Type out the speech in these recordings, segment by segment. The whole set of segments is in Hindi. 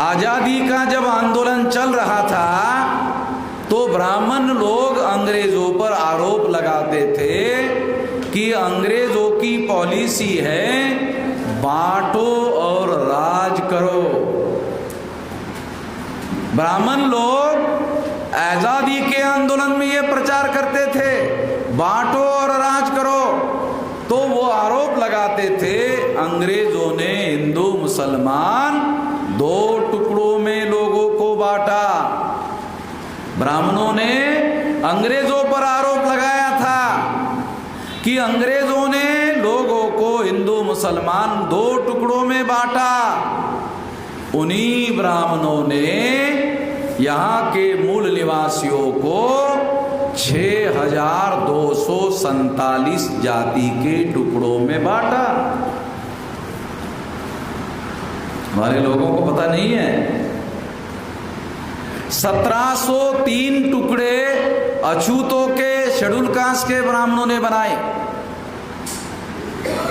आजादी का जब आंदोलन चल रहा था तो ब्राह्मण लोग अंग्रेजों पर आरोप लगाते थे कि अंग्रेजों की पॉलिसी है बांटो और राज करो। ब्राह्मण लोग आजादी के आंदोलन में ये प्रचार करते थे बांटो और राज करो, तो वो आरोप लगाते थे अंग्रेजों ने हिंदू मुसलमान दो टुकड़ों में लोगों को बांटा। ब्राह्मणों ने अंग्रेजों पर आरोप लगाया था कि अंग्रेजों ने लोगों को हिंदू मुसलमान दो टुकड़ों में बांटा। उन्हीं ब्राह्मणों ने यहाँ के मूल निवासियों को 6247 जाति के टुकड़ों में बांटा। हमारे लोगों को पता नहीं है। 1703 टुकड़े अछूतों के शेड्यूल कास्ट के ब्राह्मणों ने बनाए।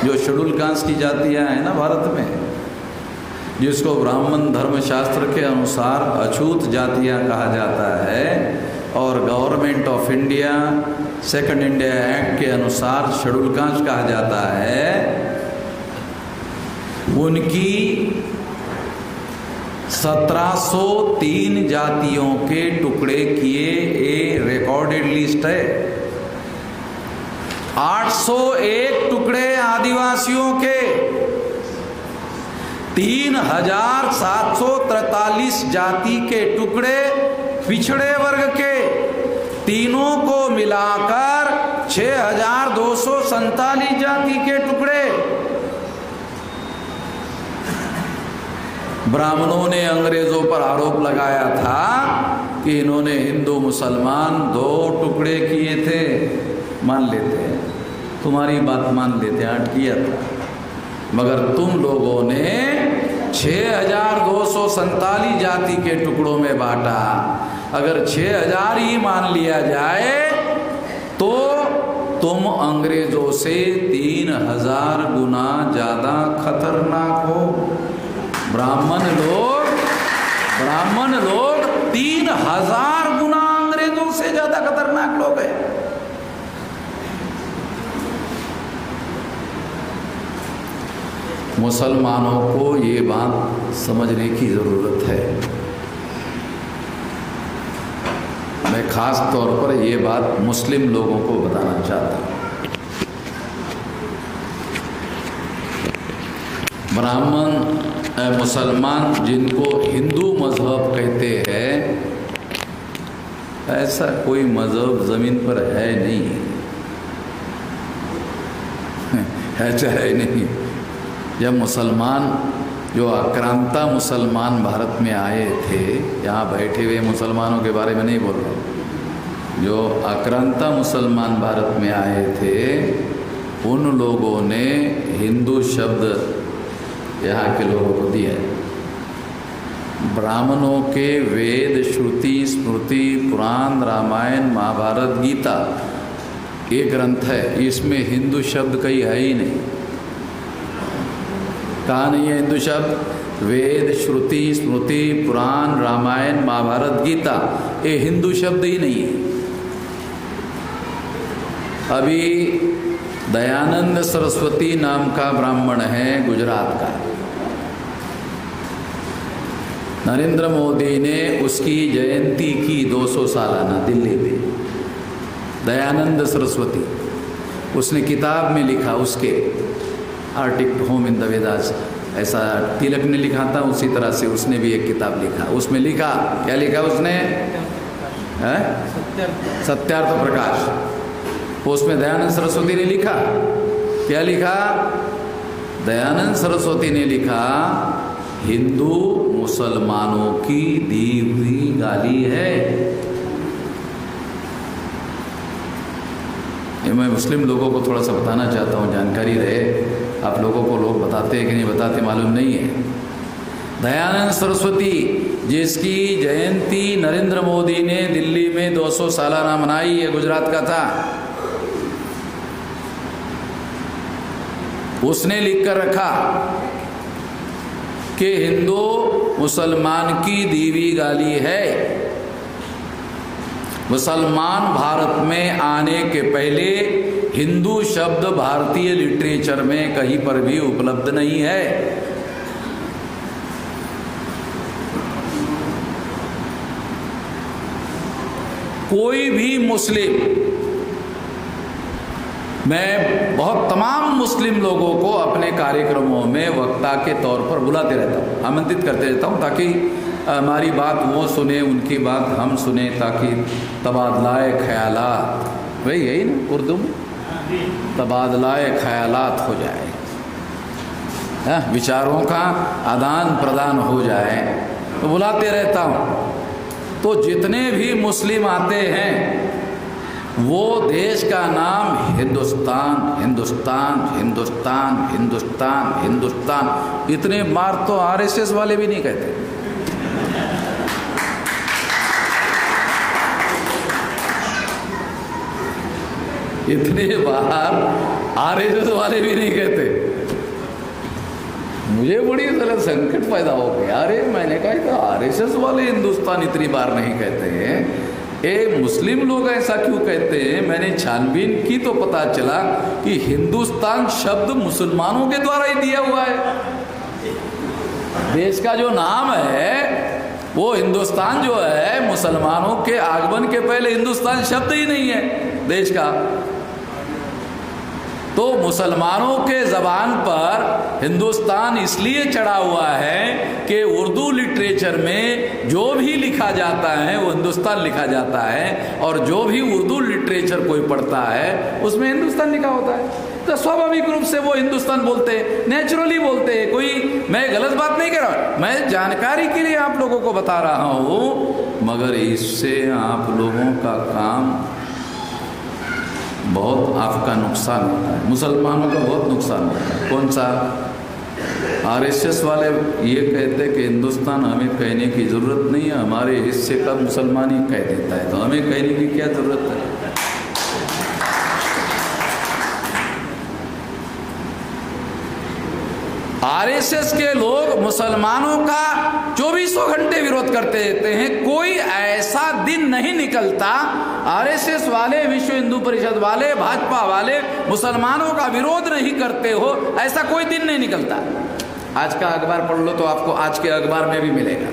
जो शेड्यूल कास्ट की जातियां हैं ना भारत में, जिसको ब्राह्मण धर्मशास्त्र के अनुसार अछूत जातियां कहा जाता है और government of India second India act के अनुसार शेड्यूल कास्ट कहा जाता है, उनकी 1703 जातियों के टुकड़े किए ये रिकॉर्डेड लिस्ट है। 801 टुकड़े आदिवासियों के, 3743 जाति के टुकड़े पिछड़े वर्ग के, तीनों को मिलाकर 6247 जाति के टुकड़े। ब्राह्मणों ने अंग्रेजों पर आरोप लगाया था कि इन्होंने हिंदू मुसलमान दो टुकड़े किए थे। मान लेते हैं, तुम्हारी बात मान लेते हैं, किया था, मगर तुम लोगों ने 6247 जाति के टुकड़ों में बांटा। अगर 6000 ही मान लिया जाए तो तुम अंग्रेजों से 3000 गुना ज्यादा खतरनाक हो। ब्राह्मण लोग 3000 गुना अंग्रेजों से ज्यादा खतरनाक लोग हैं। मुसलमानों को ये बात समझने की जरूरत है। मैं खास तौर पर ये बात मुस्लिम लोगों को बताना चाहता हूँ। ब्राह्मण मुसलमान जिनको हिंदू मजहब कहते हैं, ऐसा कोई मजहब जमीन पर है नहीं, ऐसा है नहीं। जब मुसलमान, जो आक्रांता मुसलमान भारत में आए थे, यहाँ बैठे हुए मुसलमानों के बारे में नहीं बोल रहा हूँ, जो आक्रांता मुसलमान भारत में आए थे, उन लोगों ने हिंदू शब्द यहाँ के लोगों को दिया है। ब्राह्मणों के वेद, श्रुति, स्मृति, पुराण, रामायण, महाभारत, गीता ये ग्रंथ है, इसमें हिंदू शब्द कहीं है ही नहीं। कहाँ नहीं है हिंदू शब्द? वेद, श्रुति, स्मृति, पुराण, रामायण, महाभारत, गीता ये हिंदू शब्द ही नहीं है। अभी दयानंद सरस्वती नाम का ब्राह्मण है गुजरात का, नरेंद्र मोदी ने उसकी जयंती की 200 सालाना दिल्ली में। दयानंद सरस्वती, उसने किताब में लिखा, उसके article home in the Vedas, ऐसा तिलक ने लिखा था, उसी तरह से उसने भी एक किताब लिखा। उसमें लिखा, क्या लिखा उसने? सत्यार्थ प्रकाश। उसमें दयानंद सरस्वती ने लिखा, क्या लिखा? दयानंद सरस्वती ने लिखा, हिंदू मुसलमानों की दी हुई गाली है। ये मैं मुस्लिम लोगों को थोड़ा सा बताना चाहता हूँ, जानकारी रहे। आप लोगों को लोग बताते हैं कि नहीं बताते मालूम नहीं है। दयानंद सरस्वती जिसकी जयंती नरेंद्र मोदी ने दिल्ली में 200 सालाना मनाई, ये गुजरात का था, उसने लिख कर रखा कि हिंदू मुसलमान की दीवी गाली है। मुसलमान भारत में आने के पहले हिंदू शब्द भारतीय लिटरेचर में कहीं पर भी उपलब्ध नहीं है। कोई भी मुस्लिम, मैं बहुत तमाम मुस्लिम लोगों को अपने कार्यक्रमों में वक्ता के तौर पर बुलाते रहता हूँ, आमंत्रित करते रहता हूँ, ताकि हमारी बात वो सुने, उनकी बात हम सुने, ताकि तबादलाए ख्यालात, वही यही ना उर्दू में, तबादलाए ख्यालात हो जाए, विचारों का आदान प्रदान हो जाए, तो बुलाते रहता हूँ। तो जितने भी मुस्लिम आते हैं वो देश का नाम हिंदुस्तान हिंदुस्तान हिंदुस्तान हिंदुस्तान हिंदुस्तान, इतने बार तो आरएसएस वाले भी नहीं कहते। इतने बार आरएसएस वाले भी नहीं कहते। मुझे बड़ी तरह संकट पैदा हो गया। अरे मैंने कहा तो आरएसएस वाले हिंदुस्तान इतनी बार नहीं कहते हैं, मुस्लिम लोग ऐसा क्यों कहते हैं? मैंने छानबीन की तो पता चला कि हिंदुस्तान शब्द मुसलमानों के द्वारा ही दिया हुआ है। देश का जो नाम है वो हिंदुस्तान जो है, मुसलमानों के आगमन के पहले हिंदुस्तान शब्द ही नहीं है देश का। तो मुसलमानों के ज़बान पर हिंदुस्तान इसलिए चढ़ा हुआ है कि उर्दू लिटरेचर में जो भी लिखा जाता है वो हिंदुस्तान लिखा जाता है, और जो भी उर्दू लिटरेचर कोई पढ़ता है उसमें हिंदुस्तान लिखा होता है। तो स्वाभाविक रूप से वो हिंदुस्तान बोलते हैं, नेचुरली बोलते हैं। कोई मैं गलत बात नहीं कर रहा, मैं जानकारी के लिए आप लोगों को बता रहा हूँ, मगर इससे आप लोगों का काम बहुत, आपका नुकसान होता है, मुसलमानों का बहुत नुकसान होता है। कौन सा? आरएसएस वाले ये कहते हैं कि हिंदुस्तान हमें कहने की ज़रूरत नहीं है, हमारे हिस्से का मुसलमान ही कह देता है, तो हमें कहने की क्या ज़रूरत है? आरएसएस के लोग मुसलमानों का 24 घंटे विरोध करते रहते हैं। कोई ऐसा दिन नहीं निकलता, आरएसएस वाले, विश्व हिंदू परिषद वाले, भाजपा वाले मुसलमानों का विरोध नहीं करते हो, ऐसा कोई दिन नहीं निकलता। आज का अखबार पढ़ लो तो आपको आज के अखबार में भी मिलेगा।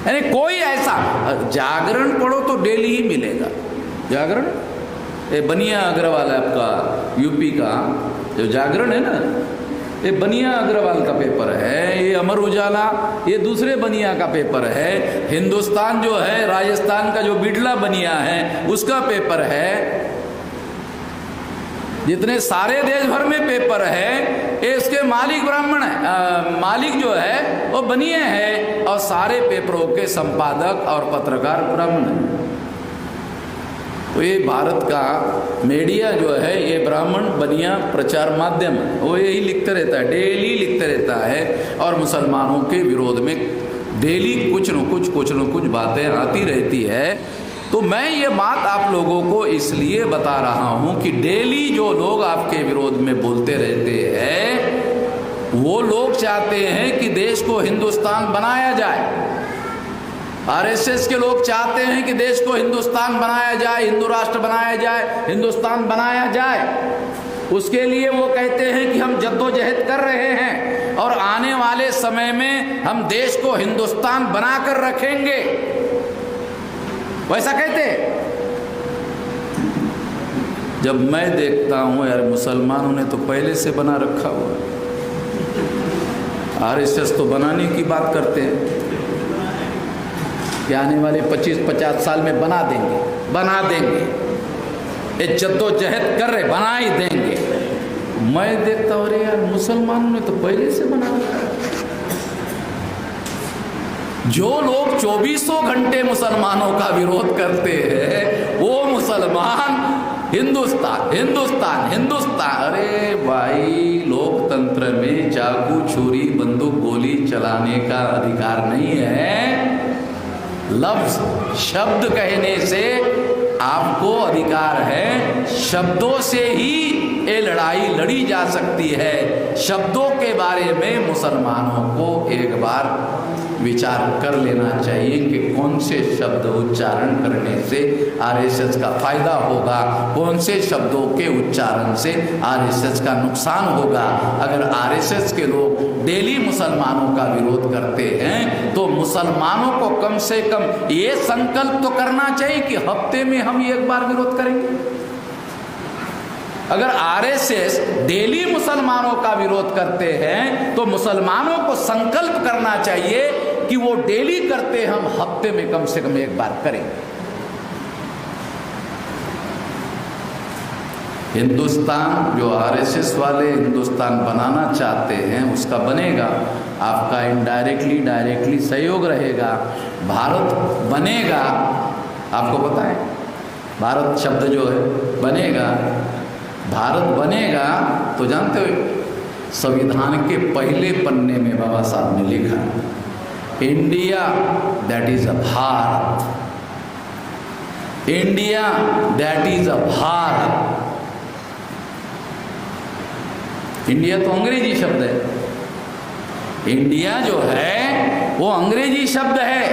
यानी कोई ऐसा, जागरण पढ़ो तो डेली ही मिलेगा। जागरण, ये बनिया अग्रवाल है आपका यूपी का जो जागरण है ना, ये बनिया अग्रवाल का पेपर है। ये अमर उजाला ये दूसरे बनिया का पेपर है। हिंदुस्तान जो है राजस्थान का जो बिड़ला बनिया है उसका पेपर है। जितने सारे देश भर में पेपर है, ये इसके मालिक ब्राह्मण है, मालिक जो है वो बनिए है, और सारे पेपरों के संपादक और पत्रकार ब्राह्मण है। तो ये भारत का मीडिया जो है ये ब्राह्मण बनिया प्रचार माध्यम है, वो यही लिखते रहता है, डेली लिखते रहता है, और मुसलमानों के विरोध में डेली कुछ न कुछ बातें आती रहती है। तो मैं ये बात आप लोगों को इसलिए बता रहा हूँ कि डेली जो लोग आपके विरोध में बोलते रहते हैं वो लोग चाहते हैं कि देश को हिंदुस्तान बनाया जाए। आरएसएस के लोग चाहते हैं कि देश को हिंदुस्तान बनाया जाए, हिंदू राष्ट्र बनाया जाए, हिंदुस्तान बनाया जाए। उसके लिए वो कहते हैं कि हम जद्दोजहद कर रहे हैं और आने वाले समय में हम देश को हिंदुस्तान बनाकर रखेंगे, वैसा कहते हैं। जब मैं देखता हूँ यार मुसलमानों ने तो पहले से बना रखा हुआ, आरएसएस तो बनाने की बात करते हैं कि आने वाले 25-50 साल में बना देंगे, ये जद्दोजहद कर रहे, बना ही देंगे। मैं देखता हूँ अरे यार मुसलमानों ने तो पहले से बना रखा। जो लोग 24 घंटे मुसलमानों का विरोध करते हैं वो मुसलमान हिंदुस्तान हिंदुस्तान हिंदुस्तान। अरे भाई, लोकतंत्र में चाकू छुरी बंदूक गोली चलाने का अधिकार नहीं है। लफ्ज शब्द कहने से आपको अधिकार है, शब्दों से ही ये लड़ाई लड़ी जा सकती है। शब्दों के बारे में मुसलमानों को एक बार विचार कर लेना चाहिए कि कौन से शब्द उच्चारण करने से आरएसएस का फायदा होगा, कौन से शब्दों के उच्चारण से आरएसएस का नुकसान होगा। अगर आरएसएस के लोग डेली मुसलमानों का विरोध करते हैं तो मुसलमानों को कम से कम ये संकल्प तो करना चाहिए कि हफ्ते में हम एक बार विरोध करेंगे। अगर आरएसएस डेली मुसलमानों का विरोध करते हैं तो मुसलमानों को संकल्प करना चाहिए कि वो डेली करते, हम हफ्ते में कम से कम एक बार करेंगे। हिंदुस्तान जो आरएसएस वाले हिंदुस्तान बनाना चाहते हैं उसका बनेगा, आपका इनडायरेक्टली डायरेक्टली सहयोग रहेगा। भारत बनेगा, आपको पता है भारत शब्द जो है बनेगा, भारत बनेगा तो जानते हो संविधान के पहले पन्ने में बाबा साहब ने लिखा India that is a Bharat, India that is a Bharat. India तो अंग्रेजी शब्द है, इंडिया जो है वो अंग्रेजी शब्द है।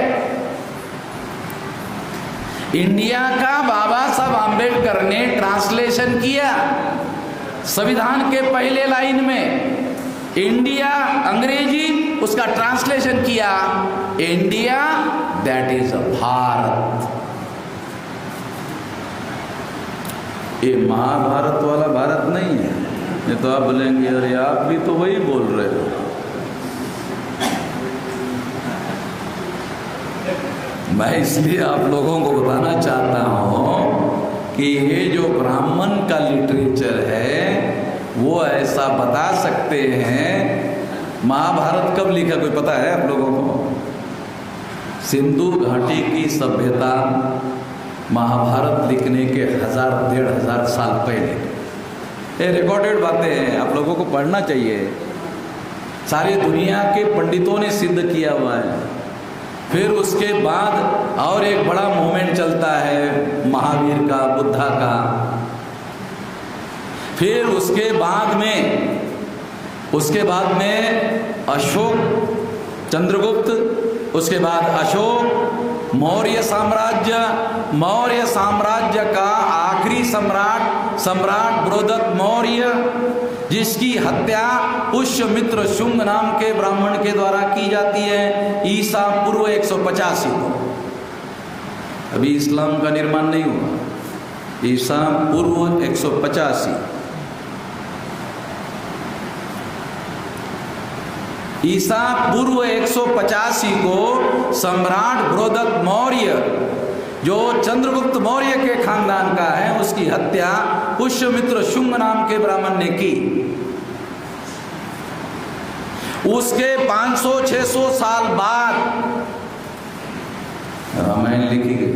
इंडिया का बाबा साहब आम्बेडकर ने ट्रांसलेशन किया संविधान के पहले लाइन में, इंडिया अंग्रेजी उसका ट्रांसलेशन किया India that is a Bharat. ये महाभारत वाला भारत नहीं है। ये तो आप बोलेंगे अरे आप भी तो वही बोल रहे हो। मैं इसलिए आप लोगों को बताना चाहता हूँ कि ये जो ब्राह्मण का लिटरेचर है वो ऐसा बता सकते हैं। महाभारत कब लिखा कोई पता है आप लोगों को? सिंधु घाटी की सभ्यता महाभारत लिखने के 1000-1500 साल पहले, ये रिकॉर्डेड बातें हैं, आप लोगों को पढ़ना चाहिए। सारी दुनिया के पंडितों ने सिद्ध किया हुआ है। फिर उसके बाद और एक बड़ा मूवमेंट चलता है महावीर का, बुद्धा का। फिर उसके बाद में अशोक, चंद्रगुप्त, उसके बाद अशोक, मौर्य साम्राज्य का आखिरी सम्राट बृहदत्त मौर्य, जिसकी हत्या पुष्यमित्र शुंग नाम के ब्राह्मण के द्वारा की जाती है ईसा पूर्व 185 को। अभी इस्लाम का निर्माण नहीं हुआ, ईसा पूर्व 185। ईसा पूर्व 185 को सम्राट बृहदत्त मौर्य जो चंद्रगुप्त मौर्य के खानदान का है, उसकी हत्या पुष्यमित्र शुंग नाम के ब्राह्मण ने की। उसके 500-600 साल बाद रामायण लिखी गई,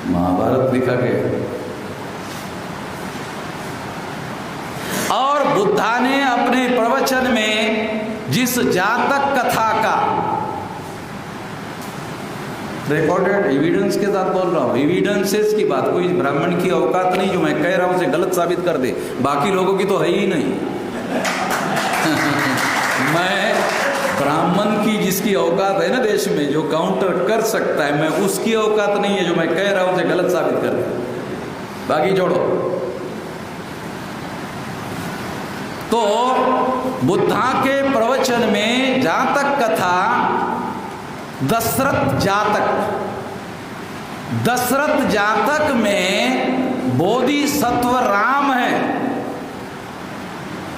महाभारत लिखा गया। और बुद्धा ने अपने प्रवचन में जिस जातक कथा का रिकॉर्डेड एविडेंस के साथ बोल रहा हूँ, एविडेंसेस की बात, कोई ब्राह्मण की औकात नहीं जो मैं कह रहा हूँ उसे गलत साबित कर दे, बाकी लोगों की तो है ही नहीं। मैं ब्राह्मण की जिसकी औकात है ना देश में, जो काउंटर कर सकता है, मैं उसकी औकात नहीं है जो मैं कह रहा हूँ उसे गलत साबित कर दे, बाकी छोड़ो। तो बुद्धा के प्रवचन में जातक कथा, दशरथ जातक में बोधिसत्व राम है,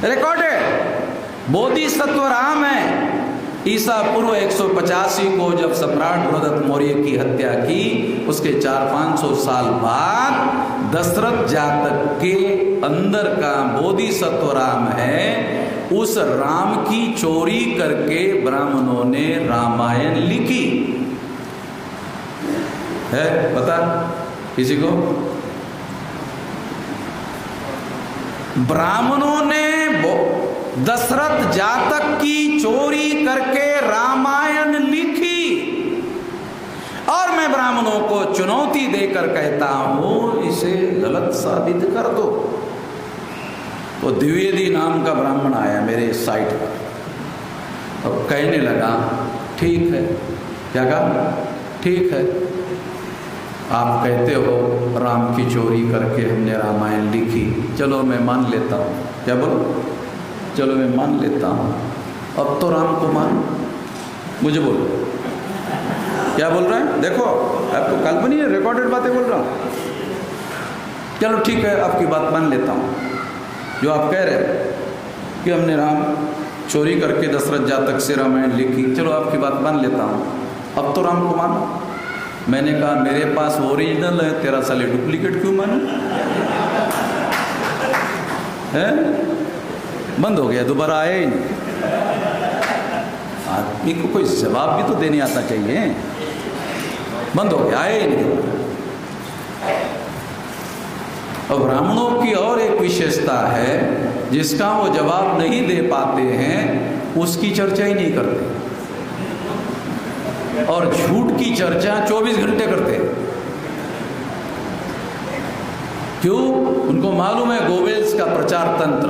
रिकॉर्डेड बोधिसत्व राम है। ईसा पूर्व 185 को जब सम्राट बृहदत्त मौर्य की हत्या की, उसके 400-500 साल बाद दशरथ जातक के अंदर का बोधिसत्व राम है। उस राम की चोरी करके ब्राह्मणों ने रामायण लिखी है, पता किसी को? ब्राह्मणों ने दशरथ जातक की चोरी करके रामायण लिखी। और मैं ब्राह्मणों को चुनौती देकर कहता हूं, इसे गलत साबित कर दो। तो द्विवेदी नाम का ब्राह्मण आया मेरे साइट पर और कहने लगा ठीक है। क्या कहा? ठीक है, आप कहते हो राम की चोरी करके हमने रामायण लिखी, चलो मैं मान लेता हूँ। क्या बोलो? चलो मैं मान लेता हूँ। अब तो राम को मान, मुझे बोलो क्या बोल रहे हैं? देखो आपको काल्पनिक रिकॉर्डेड बातें बोल रहा हूँ। चलो ठीक है, आपकी बात मान लेता हूँ। जो आप कह रहे हैं कि हमने राम चोरी करके दशरथ जातक से रामायण लिखी, चलो आपकी बात मान लेता हूँ। अब तो राम को मानो। मैंने कहा मेरे पास ओरिजिनल है, तेरा साले डुप्लीकेट क्यों मानूं? है? बंद हो गया, दोबारा आया ही नहीं। आदमी को कोई जवाब भी तो देने आता चाहिए। बंद हो गया, आया ही नहीं। और ब्राह्मणों की और एक विशेषता है, जिसका वो जवाब नहीं दे पाते हैं उसकी चर्चा ही नहीं करते, और झूठ की चर्चा 24 घंटे करते हैं। क्यों? उनको मालूम है गोबेल्स का प्रचार तंत्र,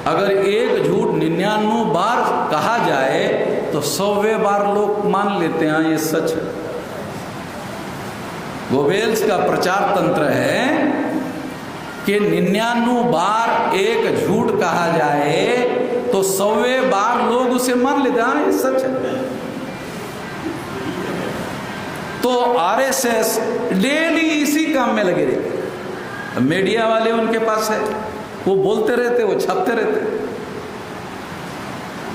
अगर एक झूठ 99 बार कहा जाए तो 100वें बार लोग मान लेते हैं ये सच है। गोबेल्स का प्रचार तंत्र है कि 99 बार एक झूठ कहा जाए तो 100वें बार लोग उसे मान लेते हैं ये सच है। तो आरएसएस डेली इसी काम में लगे रहते। मीडिया वाले उनके पास है, वो बोलते रहते, वो छापते रहते,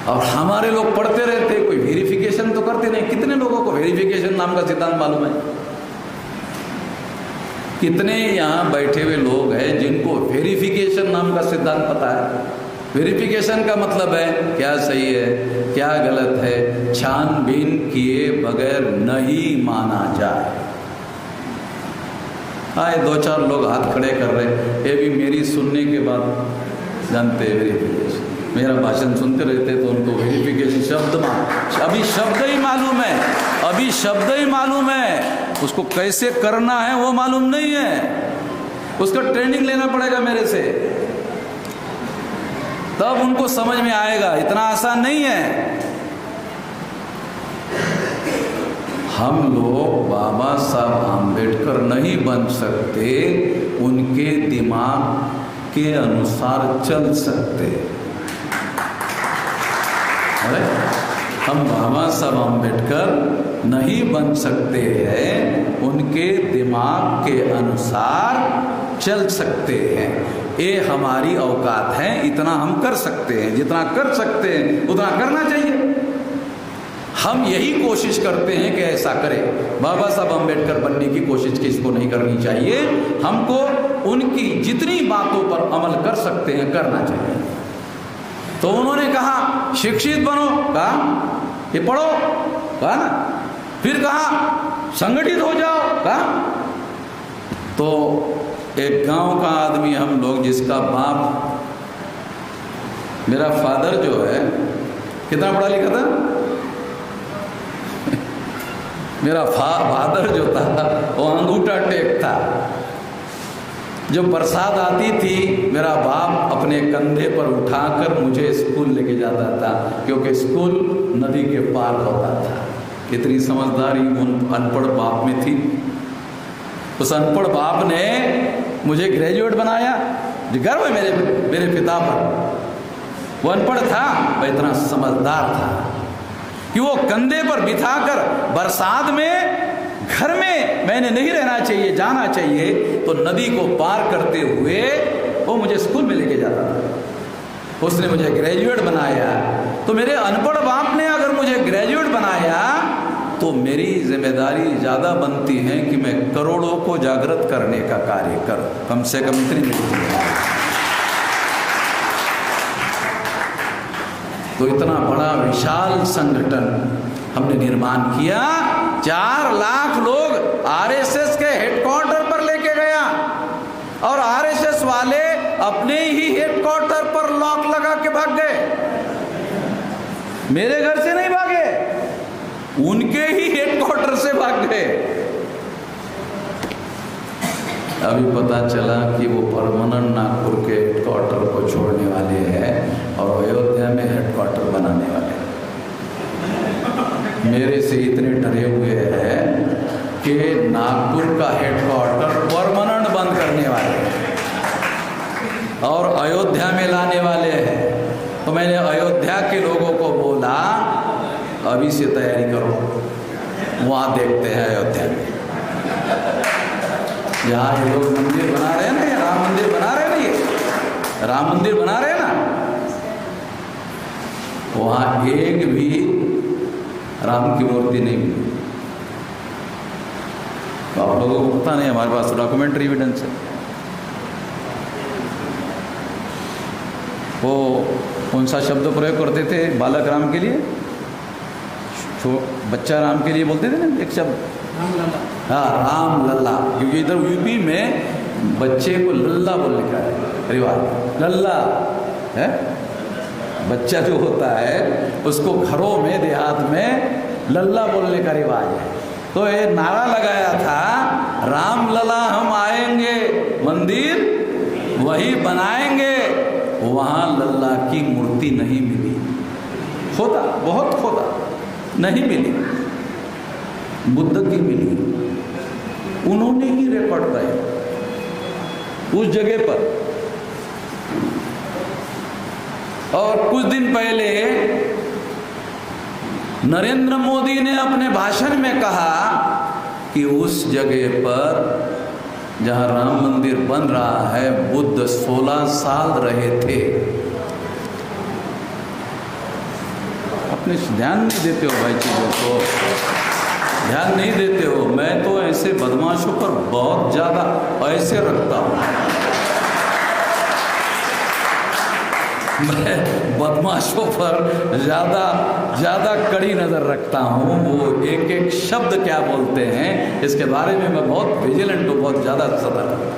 और हमारे लोग पढ़ते रहते, कोई वेरिफिकेशन तो करते नहीं। कितने लोगों को वेरिफिकेशन नाम का सिद्धांत मालूम है? कितने यहाँ बैठे हुए लोग हैं जिनको वेरिफिकेशन नाम का सिद्धांत पता है? वेरिफिकेशन का मतलब है क्या सही है क्या गलत है, छानबीन किए बगैर नहीं माना जाए। आए 2-4 लोग हाथ खड़े कर रहे, ये भी मेरी सुनने के बाद जानते हैं वेरिफिकेशन। मेरा भाषण सुनते रहते तो उनको वेरिफिकेशन शब्द अभी शब्द ही मालूम है, अभी शब्द ही मालूम है, उसको कैसे करना है वो मालूम नहीं है। उसका ट्रेनिंग लेना पड़ेगा मेरे से, तब उनको समझ में आएगा। इतना आसान नहीं है। हम लोग बाबा साहब आम्बेडकर नहीं बन सकते, उनके दिमाग के अनुसार चल सकते। अरे हम बाबा साहब आम्बेडकर नहीं बन सकते हैं, उनके दिमाग के अनुसार चल सकते हैं। ये हमारी औकात है, इतना हम कर सकते हैं। जितना कर सकते हैं उतना करना चाहिए। हम यही कोशिश करते हैं कि ऐसा करें। बाबा साहब आम्बेडकर बनने की कोशिश किसको नहीं करनी चाहिए। हमको उनकी जितनी बातों पर अमल कर सकते हैं करना चाहिए। तो उन्होंने कहा शिक्षित बनो, कहा ये पढ़ो, कहा ना, फिर कहा संगठित हो जाओ, कहा। तो एक गांव का आदमी हम लोग, जिसका बाप, मेरा फादर जो है कितना पढ़ा लिखा था मेरा फादर जो था वो अंगूठा टेक था। जब बरसात आती थी मेरा बाप अपने कंधे पर उठाकर मुझे स्कूल लेके जाता था, क्योंकि स्कूल नदी के पार होता था। कितनी समझदारी उन अनपढ़ बाप में थी। उस अनपढ़ बाप ने मुझे ग्रेजुएट बनाया। गर्व है मेरे पिता पर। वो अनपढ़ था, वह इतना समझदार था कि वो कंधे पर बिठाकर बरसात में घर में मैंने नहीं रहना चाहिए, जाना चाहिए, तो नदी को पार करते हुए वो मुझे स्कूल में लेके जाता था। उसने मुझे ग्रेजुएट बनाया। तो मेरे अनपढ़ बाप ने अगर मुझे ग्रेजुएट बनाया तो मेरी जिम्मेदारी ज़्यादा बनती है कि मैं करोड़ों को जागृत करने का कार्य करूं। कम से कम इतनी मिलती है। तो इतना बड़ा विशाल संगठन हमने निर्माण किया। 4 लाख लोग आरएसएस के हेडक्वार्टर पर लेके गया, और आरएसएस वाले अपने ही हेडक्वार्टर पर लॉक लगा के भाग गए। मेरे घर से नहीं भागे, उनके ही हेडक्वार्टर से भाग गए। अभी पता चला कि वो परमानेंट नागपुर के हेडक्वार्टर को छोड़ने वाले हैं और अयोध्या में हेडक्वार्टर बनाने वाले हैं। मेरे से इतने डरे हुए हैं कि नागपुर का हेडक्वार्टर परमानेंट बंद करने वाले हैं और अयोध्या में लाने वाले हैं। तो मैंने अयोध्या के लोगों को बोला अभी से तैयारी करो, वहाँ देखते हैं अयोध्या में जहाँ ये लोग मंदिर बना रहे हैं ना, ये राम मंदिर बना रहे हैं ना, ये राम मंदिर बना रहे हैं ना, वहाँ एक भी राम की मूर्ति नहीं मिली। तो आप लोगों को पता नहीं, हमारे पास डॉक्यूमेंट्री एविडेंस है। वो कौन सा शब्द प्रयोग करते थे बालक राम के लिए, बच्चा राम के लिए बोलते थे ना एक शब्द, हाँ राम लल्ला, क्योंकि इधर यूपी में बच्चे को लल्ला बोलने का रिवाज, लल्ला है बच्चा जो होता है उसको घरों में देहात में लल्ला बोलने का रिवाज है। तो ये नारा लगाया था राम लला हम आएंगे मंदिर वही बनाएंगे, वहाँ लल्ला की मूर्ति नहीं मिली, खोदा बहुत खोदा नहीं मिली, बुद्ध की मिली, उन्होंने ही रिकॉर्ड किया उस जगह पर। और कुछ दिन पहले नरेंद्र मोदी ने अपने भाषण में कहा कि उस जगह पर जहां राम मंदिर बन रहा है बुद्ध 16 साल रहे थे। अपने ध्यान नहीं देते हो भाई, चीजों को ध्यान नहीं देते हो। मैं तो ऐसे बदमाशों पर बहुत ज़्यादा ऐसे रखता हूँ, मैं बदमाशों पर ज़्यादा कड़ी नज़र रखता हूँ। वो एक शब्द क्या बोलते हैं इसके बारे में मैं बहुत विजिलेंट हूँ, बहुत ज़्यादा सतर्क हूँ।